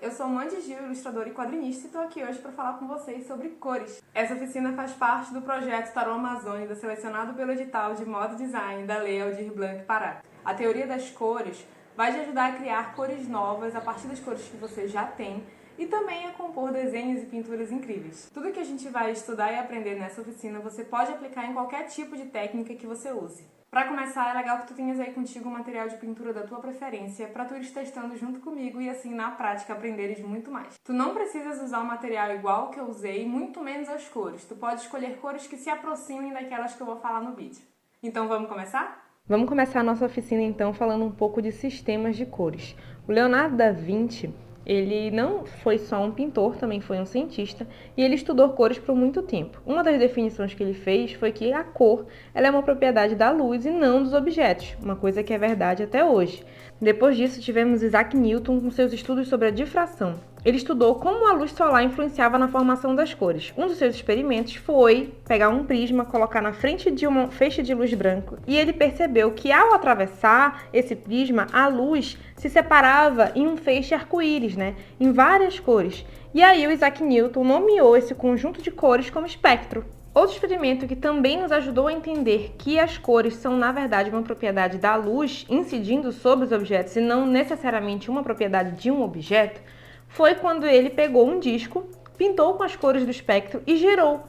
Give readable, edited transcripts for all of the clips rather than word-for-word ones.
eu sou Mandy Gil, ilustradora e quadrinista, e estou aqui hoje para falar com vocês sobre cores. Essa oficina faz parte do projeto Tarô Amazônida, selecionado pelo edital de Moda e Design da Lei Aldir Blanc Pará. A teoria das cores vai te ajudar a criar cores novas a partir das cores que você já tem e também a compor desenhos e pinturas incríveis. Tudo que a gente vai estudar e aprender nessa oficina você pode aplicar em qualquer tipo de técnica que você use. Para começar, é legal que tu tenhas aí contigo um material de pintura da tua preferência para tu ires testando junto comigo e assim na prática aprenderes muito mais. Tu não precisas usar um material igual ao que eu usei, muito menos as cores. Tu pode escolher cores que se aproximem daquelas que eu vou falar no vídeo. Então vamos começar? Vamos começar a nossa oficina então falando um pouco de sistemas de cores. O Leonardo da Vinci, ele não foi só um pintor, também foi um cientista, e ele estudou cores por muito tempo. Uma das definições que ele fez foi que a cor ela é uma propriedade da luz e não dos objetos, uma coisa que é verdade até hoje. Depois disso, tivemos Isaac Newton com seus estudos sobre a difração. Ele estudou como a luz solar influenciava na formação das cores. Um dos seus experimentos foi pegar um prisma, colocar na frente de um feixe de luz branco, e ele percebeu que ao atravessar esse prisma, a luz se separava em um feixe arco-íris, em várias cores. E aí o Isaac Newton nomeou esse conjunto de cores como espectro. Outro experimento que também nos ajudou a entender que as cores são, na verdade, uma propriedade da luz incidindo sobre os objetos e não necessariamente uma propriedade de um objeto, foi quando ele pegou um disco, pintou com as cores do espectro e girou.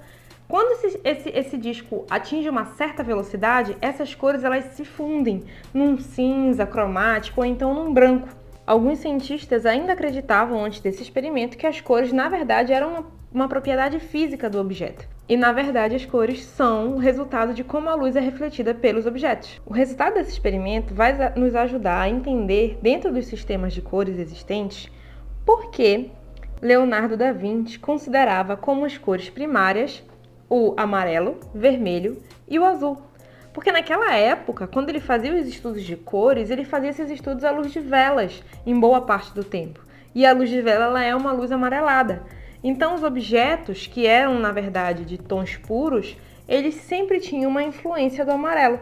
Quando esse disco atinge uma certa velocidade, essas cores elas se fundem num cinza cromático ou então num branco. Alguns cientistas ainda acreditavam antes desse experimento que as cores, na verdade, eram uma propriedade física do objeto. E, na verdade, as cores são o resultado de como a luz é refletida pelos objetos. O resultado desse experimento vai nos ajudar a entender, dentro dos sistemas de cores existentes, por que Leonardo da Vinci considerava como as cores primárias o amarelo, vermelho e o azul. Porque naquela época, quando ele fazia os estudos de cores, ele fazia esses estudos à luz de velas, em boa parte do tempo. E a luz de vela ela é uma luz amarelada. Então, os objetos, que eram, na verdade, de tons puros, eles sempre tinham uma influência do amarelo.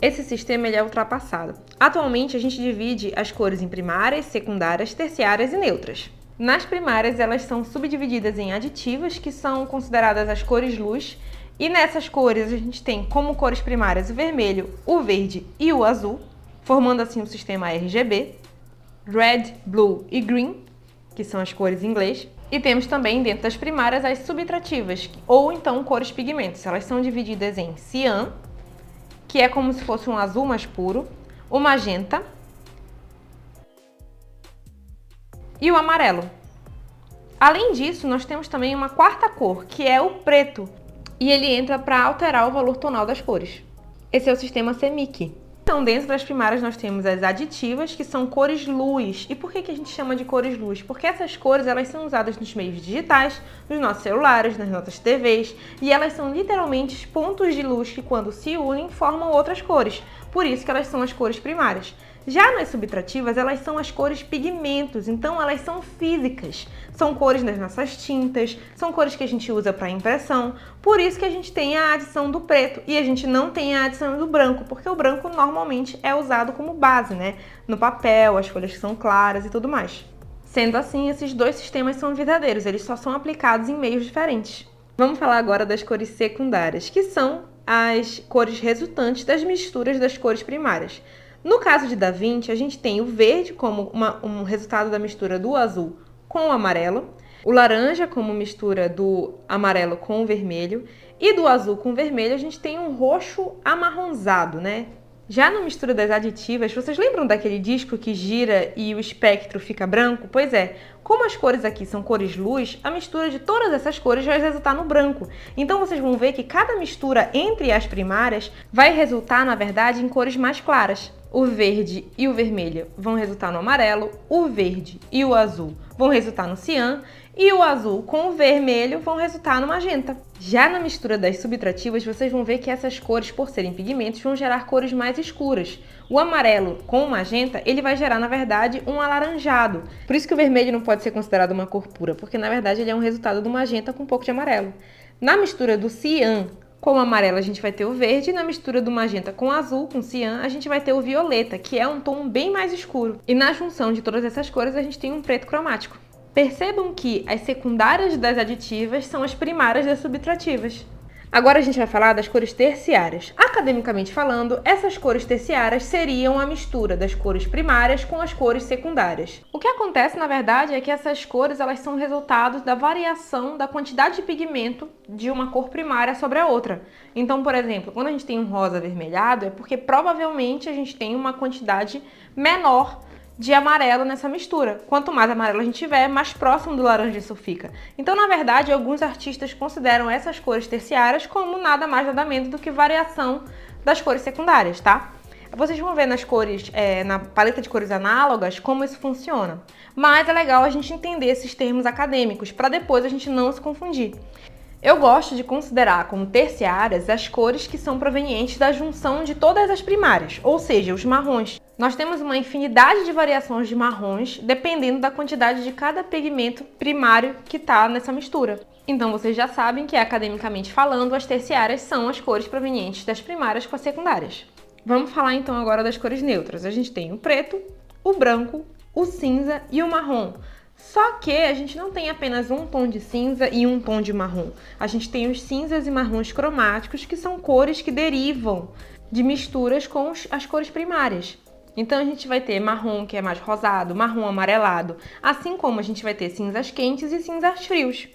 Esse sistema ele é ultrapassado. Atualmente, a gente divide as cores em primárias, secundárias, terciárias e neutras. Nas primárias, elas são subdivididas em aditivas, que são consideradas as cores luz, e nessas cores a gente tem como cores primárias o vermelho, o verde e o azul, formando assim o sistema RGB, Red, Blue e Green, que são as cores em inglês. E temos também dentro das primárias as subtrativas, ou então cores pigmentos. Elas são divididas em cian, que é como se fosse um azul mais puro, o magenta e o amarelo. Além disso, nós temos também uma quarta cor, que é o preto, e ele entra para alterar o valor tonal das cores. Esse é o sistema CMYK. Então, dentro das primárias nós temos as aditivas, que são cores luz. E por que a gente chama de cores luz? Porque essas cores elas são usadas nos meios digitais, nos nossos celulares, nas nossas TVs, e elas são literalmente pontos de luz que, quando se unem, formam outras cores. Por isso que elas são as cores primárias. Já nas subtrativas, elas são as cores pigmentos, então elas são físicas. São cores das nossas tintas, são cores que a gente usa para impressão. Por isso que a gente tem a adição do preto e a gente não tem a adição do branco, porque o branco normalmente é usado como base, no papel, as folhas que são claras e tudo mais. Sendo assim, esses dois sistemas são verdadeiros, eles só são aplicados em meios diferentes. Vamos falar agora das cores secundárias, que são as cores resultantes das misturas das cores primárias. No caso de Da Vinci, a gente tem o verde como um resultado da mistura do azul com o amarelo, o laranja como mistura do amarelo com o vermelho, e do azul com o vermelho a gente tem um roxo amarronzado, Já na mistura das aditivas, vocês lembram daquele disco que gira e o espectro fica branco? Pois é, como as cores aqui são cores luz, a mistura de todas essas cores vai resultar no branco. Então vocês vão ver que cada mistura entre as primárias vai resultar, na verdade, em cores mais claras. O verde e o vermelho vão resultar no amarelo, o verde e o azul vão resultar no cian, e o azul com o vermelho vão resultar no magenta. Já na mistura das subtrativas, vocês vão ver que essas cores, por serem pigmentos, vão gerar cores mais escuras. O amarelo com o magenta, ele vai gerar, na verdade, um alaranjado. Por isso que o vermelho não pode ser considerado uma cor pura, porque, na verdade, ele é um resultado do magenta com um pouco de amarelo. Na mistura do cian com o amarelo, a gente vai ter o verde, e na mistura do magenta com o azul, com cian, a gente vai ter o violeta, que é um tom bem mais escuro. E na junção de todas essas cores, a gente tem um preto cromático. Percebam que as secundárias das aditivas são as primárias das subtrativas. Agora a gente vai falar das cores terciárias. Academicamente falando, essas cores terciárias seriam a mistura das cores primárias com as cores secundárias. O que acontece, na verdade, é que essas cores elas são resultados da variação da quantidade de pigmento de uma cor primária sobre a outra. Então, por exemplo, quando a gente tem um rosa avermelhado, é porque provavelmente a gente tem uma quantidade menor de amarelo nessa mistura. Quanto mais amarelo a gente tiver, mais próximo do laranja isso fica. Então, na verdade, alguns artistas consideram essas cores terciárias como nada mais nada menos do que variação das cores secundárias, tá? Vocês vão ver nas cores, na paleta de cores análogas, como isso funciona. Mas é legal a gente entender esses termos acadêmicos, para depois a gente não se confundir. Eu gosto de considerar como terciárias as cores que são provenientes da junção de todas as primárias, ou seja, os marrons. Nós temos uma infinidade de variações de marrons, dependendo da quantidade de cada pigmento primário que está nessa mistura. Então vocês já sabem que, academicamente falando, as terciárias são as cores provenientes das primárias com as secundárias. Vamos falar então agora das cores neutras. A gente tem o preto, o branco, o cinza e o marrom. Só que a gente não tem apenas um tom de cinza e um tom de marrom. A gente tem os cinzas e marrons cromáticos, que são cores que derivam de misturas com as cores primárias. Então a gente vai ter marrom, que é mais rosado, marrom amarelado, assim como a gente vai ter cinzas quentes e cinzas frios.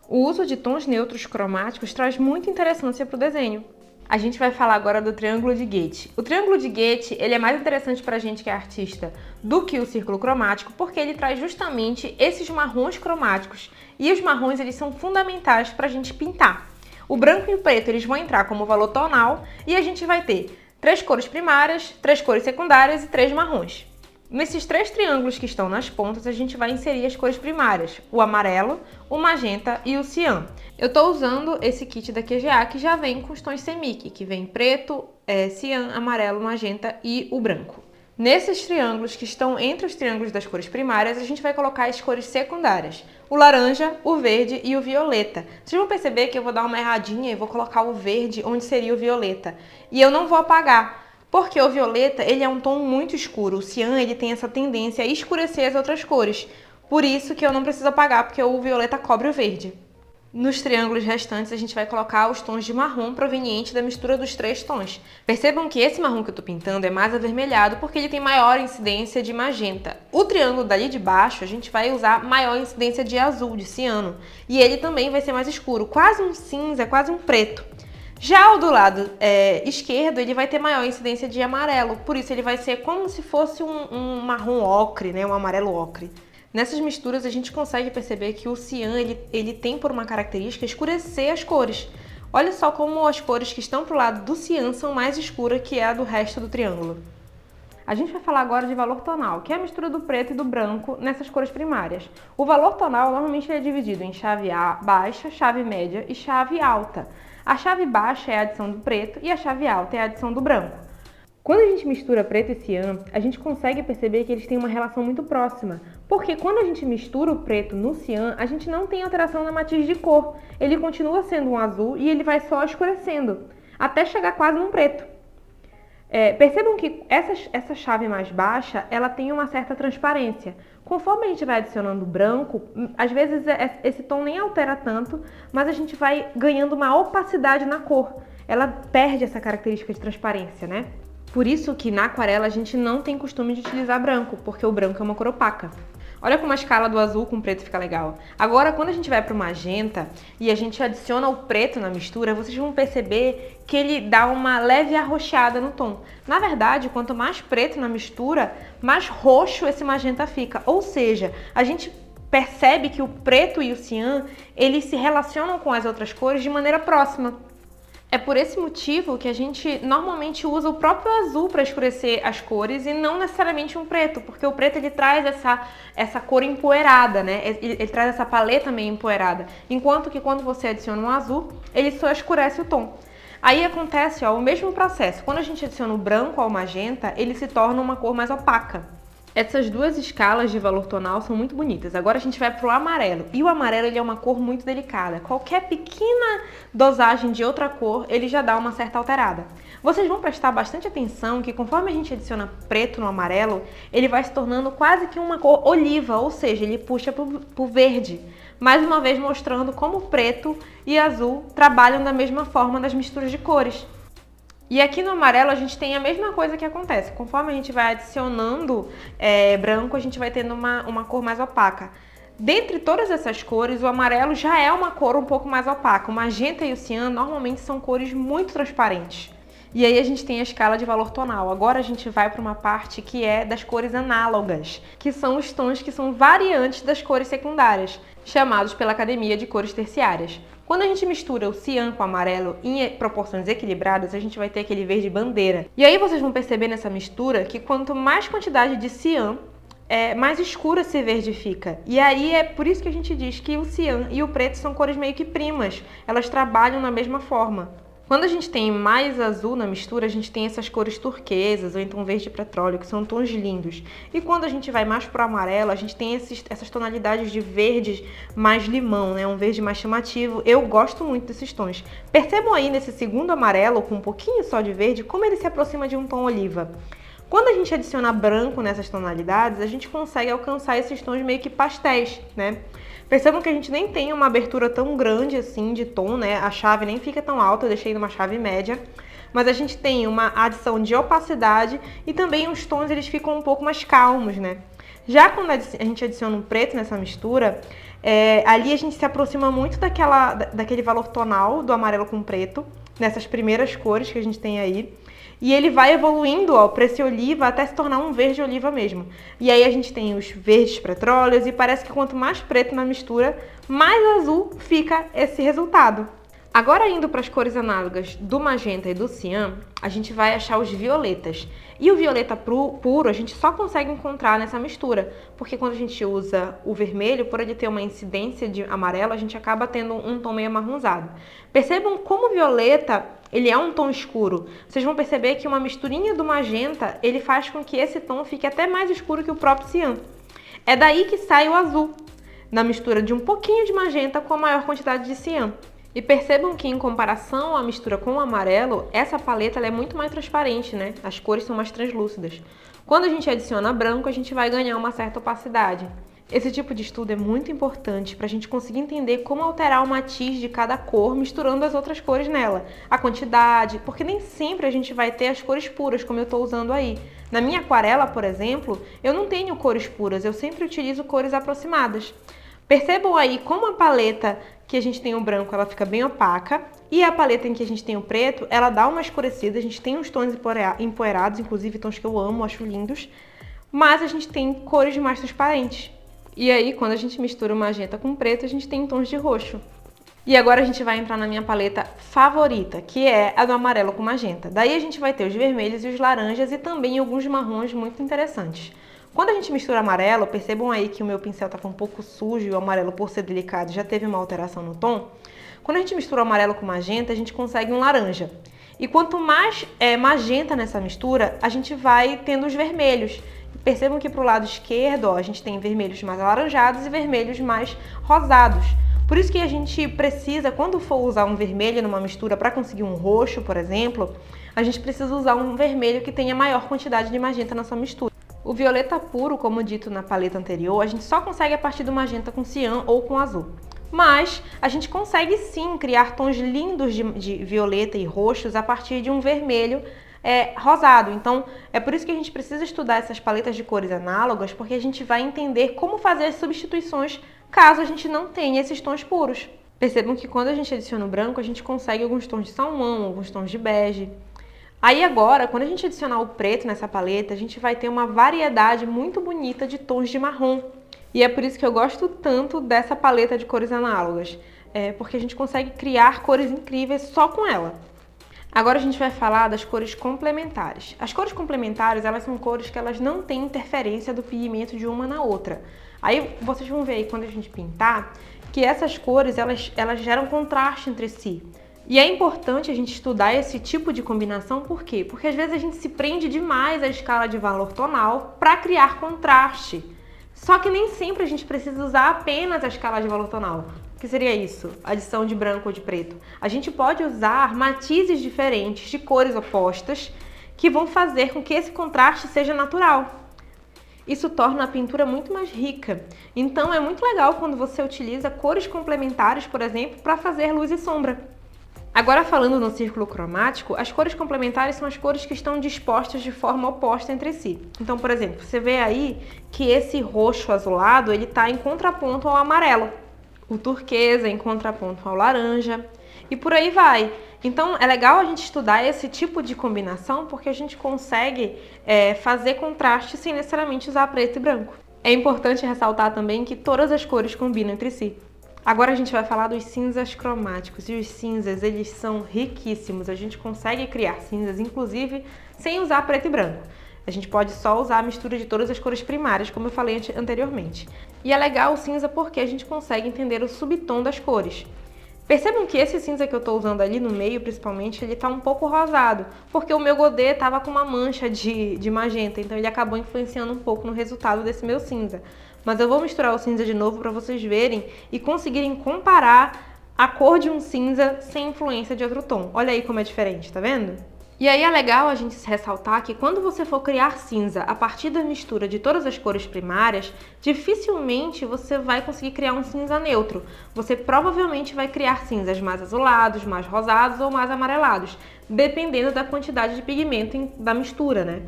O uso de tons neutros cromáticos traz muita interessância para o desenho. A gente vai falar agora do triângulo de Getty. O triângulo de Getty, ele é mais interessante para a gente que é artista do que o círculo cromático, porque ele traz justamente esses marrons cromáticos. E os marrons, eles são fundamentais para a gente pintar. O branco e o preto, eles vão entrar como valor tonal e a gente vai ter 3 cores primárias, 3 cores secundárias e 3 marrons. Nesses 3 triângulos que estão nas pontas, a gente vai inserir as cores primárias, o amarelo, o magenta e o cian. Eu estou usando esse kit da QGA que já vem com os tons semic, que vem preto, cian, amarelo, magenta e o branco. Nesses triângulos que estão entre os triângulos das cores primárias, a gente vai colocar as cores secundárias, o laranja, o verde e o violeta. Vocês vão perceber que eu vou dar uma erradinha e vou colocar o verde onde seria o violeta. E eu não vou apagar, porque o violeta ele é um tom muito escuro. O cian ele tem essa tendência a escurecer as outras cores. Por isso que eu não preciso apagar, porque o violeta cobre o verde. Nos triângulos restantes, a gente vai colocar os tons de marrom provenientes da mistura dos 3 tons. Percebam que esse marrom que eu estou pintando é mais avermelhado porque ele tem maior incidência de magenta. O triângulo dali de baixo, a gente vai usar maior incidência de azul, de ciano. E ele também vai ser mais escuro, quase um cinza, quase um preto. Já o do lado esquerdo, ele vai ter maior incidência de amarelo. Por isso, ele vai ser como se fosse um marrom ocre, né? Um amarelo ocre. Nessas misturas a gente consegue perceber que o cian ele tem por uma característica escurecer as cores. Olha só como as cores que estão para o lado do cian são mais escuras que a do resto do triângulo. A gente vai falar agora de valor tonal, que é a mistura do preto e do branco nessas cores primárias. O valor tonal normalmente é dividido em chave baixa, chave média e chave alta. A chave baixa é a adição do preto e a chave alta é a adição do branco. Quando a gente mistura preto e cian, a gente consegue perceber que eles têm uma relação muito próxima. Porque quando a gente mistura o preto no cian, a gente não tem alteração na matiz de cor. Ele continua sendo um azul e ele vai só escurecendo, até chegar quase num preto. Percebam que essa chave mais baixa, ela tem uma certa transparência. Conforme a gente vai adicionando branco, às vezes esse tom nem altera tanto, mas a gente vai ganhando uma opacidade na cor. Ela perde essa característica de transparência, né? Por isso que na aquarela a gente não tem costume de utilizar branco, porque o branco é uma cor opaca. Olha como a escala do azul com o preto fica legal. Agora, quando a gente vai para o magenta e a gente adiciona o preto na mistura, vocês vão perceber que ele dá uma leve arroxeada no tom. Na verdade, quanto mais preto na mistura, mais roxo esse magenta fica. Ou seja, a gente percebe que o preto e o cian, eles se relacionam com as outras cores de maneira próxima. É por esse motivo que a gente normalmente usa o próprio azul para escurecer as cores e não necessariamente um preto, porque o preto ele traz essa cor empoeirada, né? Ele traz essa paleta meio empoeirada, enquanto que quando você adiciona um azul, ele só escurece o tom. Aí acontece o mesmo processo, quando a gente adiciona o branco ao magenta, ele se torna uma cor mais opaca. Essas duas escalas de valor tonal são muito bonitas. Agora a gente vai para o amarelo. E o amarelo ele é uma cor muito delicada. Qualquer pequena dosagem de outra cor, ele já dá uma certa alterada. Vocês vão prestar bastante atenção que conforme a gente adiciona preto no amarelo, ele vai se tornando quase que uma cor oliva, ou seja, ele puxa para o verde. Mais uma vez mostrando como preto e azul trabalham da mesma forma nas misturas de cores. E aqui no amarelo a gente tem a mesma coisa que acontece. Conforme a gente vai adicionando branco, a gente vai tendo uma cor mais opaca. Dentre todas essas cores, o amarelo já é uma cor um pouco mais opaca. O magenta e o cian normalmente são cores muito transparentes. E aí a gente tem a escala de valor tonal. Agora a gente vai para uma parte que é das cores análogas, que são os tons que são variantes das cores secundárias, chamados pela Academia de Cores Terciárias. Quando a gente mistura o cian com o amarelo em proporções equilibradas, a gente vai ter aquele verde bandeira. E aí vocês vão perceber nessa mistura que quanto mais quantidade de cian, mais escuro esse verde fica. E aí é por isso que a gente diz que o cian e o preto são cores meio que primas. Elas trabalham na mesma forma. Quando a gente tem mais azul na mistura, a gente tem essas cores turquesas ou então verde petróleo, que são tons lindos. E quando a gente vai mais pro amarelo, a gente tem essas tonalidades de verde mais limão, né? Um verde mais chamativo. Eu gosto muito desses tons. Percebam aí nesse segundo amarelo, com um pouquinho só de verde, como ele se aproxima de um tom oliva. Quando a gente adiciona branco nessas tonalidades, a gente consegue alcançar esses tons meio que pastéis, né? Percebam que a gente nem tem uma abertura tão grande assim de tom, né? A chave nem fica tão alta, eu deixei numa chave média. Mas a gente tem uma adição de opacidade e também os tons eles ficam um pouco mais calmos, né? Já quando a gente adiciona um preto nessa mistura, ali a gente se aproxima muito daquele valor tonal do amarelo com preto, nessas primeiras cores que a gente tem aí. E ele vai evoluindo para esse oliva até se tornar um verde oliva mesmo. E aí a gente tem os verdes petróleos e parece que quanto mais preto na mistura, mais azul fica esse resultado. Agora indo para as cores análogas do magenta e do cian, a gente vai achar os violetas. E o violeta puro a gente só consegue encontrar nessa mistura, porque quando a gente usa o vermelho, por ele ter uma incidência de amarelo, a gente acaba tendo um tom meio amarronzado. Percebam como o violeta ele é um tom escuro. Vocês vão perceber que uma misturinha do magenta, ele faz com que esse tom fique até mais escuro que o próprio cian. É daí que sai o azul, na mistura de um pouquinho de magenta com a maior quantidade de cian. E percebam que em comparação à mistura com o amarelo, essa paleta ela é muito mais transparente, né? As cores são mais translúcidas. Quando a gente adiciona branco, a gente vai ganhar uma certa opacidade. Esse tipo de estudo é muito importante para a gente conseguir entender como alterar o matiz de cada cor misturando as outras cores nela. A quantidade, porque nem sempre a gente vai ter as cores puras, como eu estou usando aí. Na minha aquarela, por exemplo, eu não tenho cores puras, eu sempre utilizo cores aproximadas. Percebam aí como a paleta que a gente tem o branco, ela fica bem opaca, e a paleta em que a gente tem o preto, ela dá uma escurecida, a gente tem uns tons empoeirados, inclusive tons que eu amo, acho lindos, mas a gente tem cores mais transparentes. E aí, quando a gente mistura o magenta com o preto, a gente tem tons de roxo. E agora a gente vai entrar na minha paleta favorita, que é a do amarelo com magenta. Daí a gente vai ter os vermelhos e os laranjas e também alguns marrons muito interessantes. Quando a gente mistura amarelo, percebam aí que o meu pincel tá um pouco sujo e o amarelo, por ser delicado, já teve uma alteração no tom. Quando a gente mistura o amarelo com magenta, a gente consegue um laranja. E quanto mais magenta nessa mistura, a gente vai tendo os vermelhos. Percebam que pro lado esquerdo, ó, a gente tem vermelhos mais alaranjados e vermelhos mais rosados. Por isso que a gente precisa, quando for usar um vermelho numa mistura para conseguir um roxo, por exemplo, a gente precisa usar um vermelho que tenha maior quantidade de magenta na sua mistura. O violeta puro, como dito na paleta anterior, a gente só consegue a partir do magenta com cian ou com azul. Mas a gente consegue sim criar tons lindos de violeta e roxos a partir de um vermelho rosado. Então é por isso que a gente precisa estudar essas paletas de cores análogas, porque a gente vai entender como fazer as substituições caso a gente não tenha esses tons puros. Percebam que quando a gente adiciona o branco, a gente consegue alguns tons de salmão, alguns tons de bege. Aí agora, quando a gente adicionar o preto nessa paleta, a gente vai ter uma variedade muito bonita de tons de marrom. E é por isso que eu gosto tanto dessa paleta de cores análogas, porque a gente consegue criar cores incríveis só com ela. Agora a gente vai falar das cores complementares. As cores complementares, elas são cores que elas não têm interferência do pigmento de uma na outra. Aí vocês vão ver aí quando a gente pintar, que essas cores, elas geram contraste entre si. E é importante a gente estudar esse tipo de combinação, por quê? Porque às vezes a gente se prende demais à escala de valor tonal para criar contraste. Só que nem sempre a gente precisa usar apenas a escala de valor tonal. O que seria isso? Adição de branco ou de preto. A gente pode usar matizes diferentes de cores opostas que vão fazer com que esse contraste seja natural. Isso torna a pintura muito mais rica. Então é muito legal quando você utiliza cores complementares, por exemplo, para fazer luz e sombra. Agora falando no círculo cromático, as cores complementares são as cores que estão dispostas de forma oposta entre si. Então, por exemplo, você vê aí que esse roxo azulado ele está em contraponto ao amarelo, o turquesa em contraponto ao laranja e por aí vai. Então é legal a gente estudar esse tipo de combinação porque a gente consegue fazer contraste sem necessariamente usar preto e branco. É importante ressaltar também que todas as cores combinam entre si. Agora a gente vai falar dos cinzas cromáticos, e os cinzas, eles são riquíssimos, a gente consegue criar cinzas, inclusive, sem usar preto e branco. A gente pode só usar a mistura de todas as cores primárias, como eu falei anteriormente. E é legal o cinza porque a gente consegue entender o subtom das cores. Percebam que esse cinza que eu estou usando ali no meio, principalmente, ele está um pouco rosado, porque o meu godê estava com uma mancha de magenta, então ele acabou influenciando um pouco no resultado desse meu cinza. Mas eu vou misturar o cinza de novo para vocês verem e conseguirem comparar a cor de um cinza sem influência de outro tom. Olha aí como é diferente, tá vendo? E aí é legal a gente ressaltar que quando você for criar cinza a partir da mistura de todas as cores primárias, dificilmente você vai conseguir criar um cinza neutro. Você provavelmente vai criar cinzas mais azulados, mais rosados ou mais amarelados, dependendo da quantidade de pigmento da mistura, né?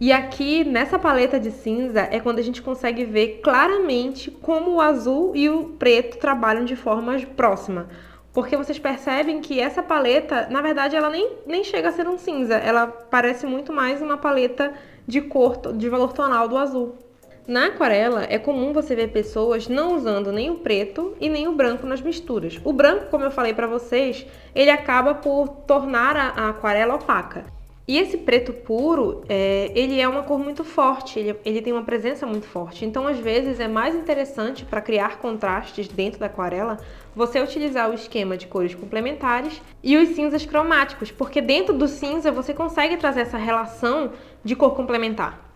E aqui, nessa paleta de cinza, é quando a gente consegue ver claramente como o azul e o preto trabalham de forma próxima. Porque vocês percebem que essa paleta, na verdade, ela nem chega a ser um cinza. Ela parece muito mais uma paleta de cor, de valor tonal do azul. Na aquarela, é comum você ver pessoas não usando nem o preto e nem o branco nas misturas. O branco, como eu falei pra vocês, ele acaba por tornar a aquarela opaca. E esse preto puro, ele é uma cor muito forte, ele tem uma presença muito forte. Então, às vezes, é mais interessante para criar contrastes dentro da aquarela você utilizar o esquema de cores complementares e os cinzas cromáticos, porque dentro do cinza você consegue trazer essa relação de cor complementar.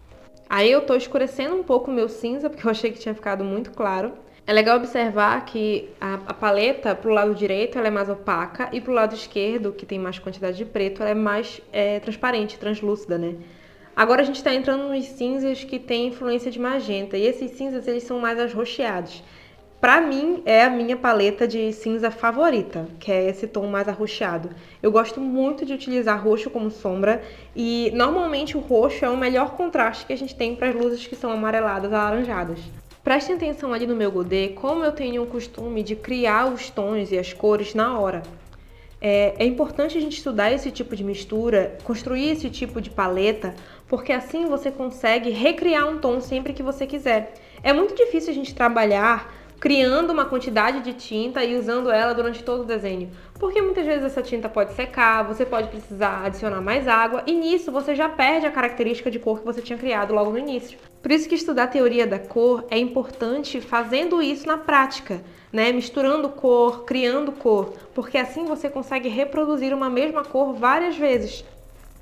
Aí eu estou escurecendo um pouco o meu cinza, porque eu achei que tinha ficado muito claro. É legal observar que a paleta pro lado direito ela é mais opaca e pro lado esquerdo, que tem mais quantidade de preto, ela é mais transparente, translúcida, né? Agora a gente está entrando nos cinzas que tem influência de magenta, e esses cinzas eles são mais arroxeados. Pra mim, é a minha paleta de cinza favorita, que é esse tom mais arroxeado. Eu gosto muito de utilizar roxo como sombra e normalmente o roxo é o melhor contraste que a gente tem para as luzes que são amareladas, alaranjadas. Prestem atenção ali no meu godê, como eu tenho o costume de criar os tons e as cores na hora. É importante a gente estudar esse tipo de mistura, construir esse tipo de paleta, porque assim você consegue recriar um tom sempre que você quiser. É muito difícil a gente trabalhar criando uma quantidade de tinta e usando ela durante todo o desenho, porque muitas vezes essa tinta pode secar, você pode precisar adicionar mais água e nisso você já perde a característica de cor que você tinha criado logo no início. Por isso que estudar a teoria da cor é importante fazendo isso na prática, né? Misturando cor, criando cor, porque assim você consegue reproduzir uma mesma cor várias vezes.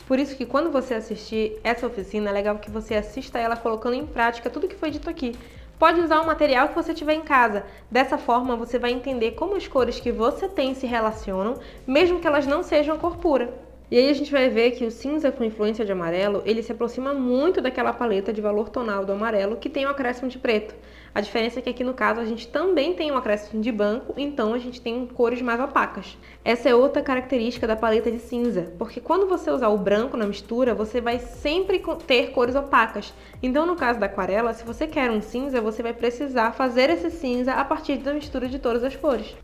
Por isso que quando você assistir essa oficina, é legal que você assista ela colocando em prática tudo que foi dito aqui. Pode usar o material que você tiver em casa. Dessa forma, você vai entender como as cores que você tem se relacionam, mesmo que elas não sejam cor pura. E aí a gente vai ver que o cinza com influência de amarelo, ele se aproxima muito daquela paleta de valor tonal do amarelo que tem o acréscimo de preto. A diferença é que aqui no caso a gente também tem um acréscimo de branco, então a gente tem cores mais opacas. Essa é outra característica da paleta de cinza, porque quando você usar o branco na mistura, você vai sempre ter cores opacas. Então no caso da aquarela, se você quer um cinza, você vai precisar fazer esse cinza a partir da mistura de todas as cores.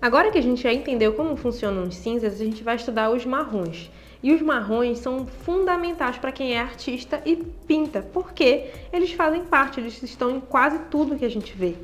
Agora que a gente já entendeu como funcionam os cinzas, a gente vai estudar os marrons. E os marrons são fundamentais para quem é artista e pinta, porque eles fazem parte, eles estão em quase tudo que a gente vê.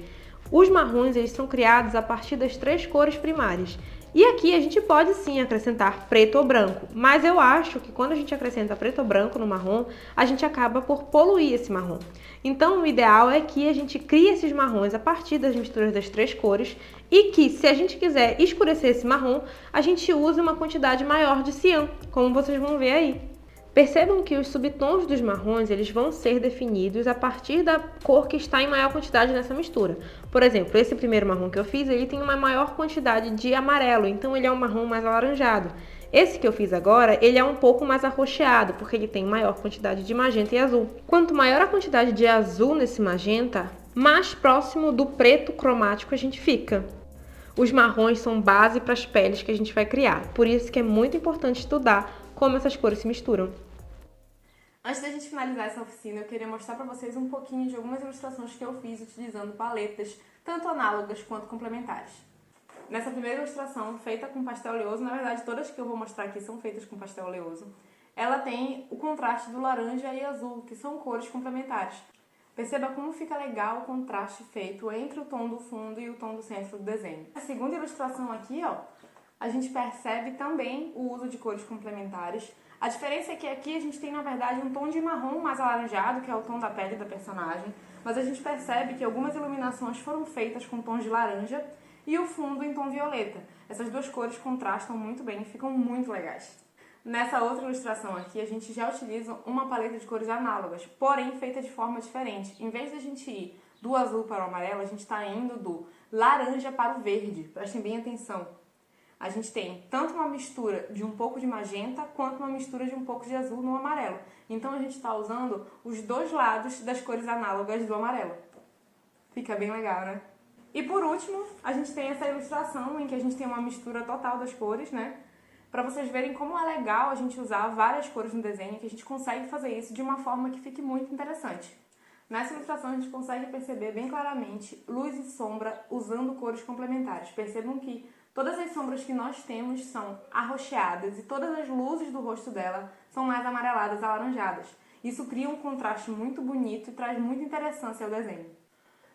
Os marrons eles são criados a partir das 3 cores primárias. E aqui a gente pode sim acrescentar preto ou branco, mas eu acho que quando a gente acrescenta preto ou branco no marrom, a gente acaba por poluir esse marrom. Então o ideal é que a gente crie esses marrons a partir das misturas das 3 cores e que, se a gente quiser escurecer esse marrom, a gente use uma quantidade maior de cian, como vocês vão ver aí. Percebam que os subtons dos marrons eles vão ser definidos a partir da cor que está em maior quantidade nessa mistura. Por exemplo, esse primeiro marrom que eu fiz, ele tem uma maior quantidade de amarelo, então ele é um marrom mais alaranjado. Esse que eu fiz agora, ele é um pouco mais arroxeado, porque ele tem maior quantidade de magenta e azul. Quanto maior a quantidade de azul nesse magenta, mais próximo do preto cromático a gente fica. Os marrons são base para as peles que a gente vai criar, por isso que é muito importante estudar como essas cores se misturam. Antes da gente finalizar essa oficina, eu queria mostrar para vocês um pouquinho de algumas ilustrações que eu fiz utilizando paletas, tanto análogas quanto complementares. Nessa primeira ilustração, feita com pastel oleoso, na verdade todas que eu vou mostrar aqui são feitas com pastel oleoso, ela tem o contraste do laranja e azul, que são cores complementares. Perceba como fica legal o contraste feito entre o tom do fundo e o tom do centro do desenho. A segunda ilustração aqui, a gente percebe também o uso de cores complementares. A diferença é que aqui a gente tem, na verdade, um tom de marrom mais alaranjado, que é o tom da pele da personagem, mas a gente percebe que algumas iluminações foram feitas com tons de laranja e o fundo em tom violeta. Essas duas cores contrastam muito bem e ficam muito legais. Nessa outra ilustração aqui, a gente já utiliza uma paleta de cores análogas, porém feita de forma diferente. Em vez de a gente ir do azul para o amarelo, a gente está indo do laranja para o verde. Prestem bem atenção. A gente tem tanto uma mistura de um pouco de magenta, quanto uma mistura de um pouco de azul no amarelo. Então a gente está usando os dois lados das cores análogas do amarelo. Fica bem legal, né? E por último, a gente tem essa ilustração em que a gente tem uma mistura total das cores, né? Para vocês verem como é legal a gente usar várias cores no desenho, que a gente consegue fazer isso de uma forma que fique muito interessante. Nessa ilustração a gente consegue perceber bem claramente luz e sombra usando cores complementares. Percebam que todas as sombras que nós temos são arroxeadas e todas as luzes do rosto dela são mais amareladas, alaranjadas. Isso cria um contraste muito bonito e traz muita interessância ao desenho.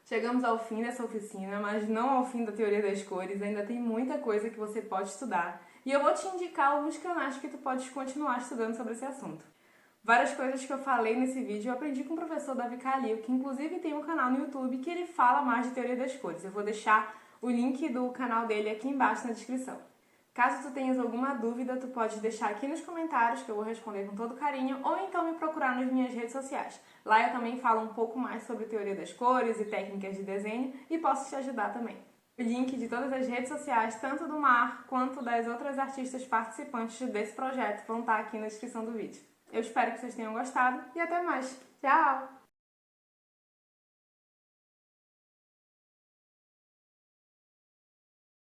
Chegamos ao fim dessa oficina, mas não ao fim da teoria das cores, ainda tem muita coisa que você pode estudar. E eu vou te indicar alguns canais que tu podes continuar estudando sobre esse assunto. Várias coisas que eu falei nesse vídeo eu aprendi com o professor Davi Calil, que inclusive tem um canal no YouTube que ele fala mais de teoria das cores. Eu vou deixar o link do canal dele aqui embaixo na descrição. Caso tu tenhas alguma dúvida, tu pode deixar aqui nos comentários que eu vou responder com todo carinho, ou então me procurar nas minhas redes sociais. Lá eu também falo um pouco mais sobre teoria das cores e técnicas de desenho e posso te ajudar também. O link de todas as redes sociais, tanto do Mar quanto das outras artistas participantes desse projeto, vão estar aqui na descrição do vídeo. Eu espero que vocês tenham gostado e até mais. Tchau!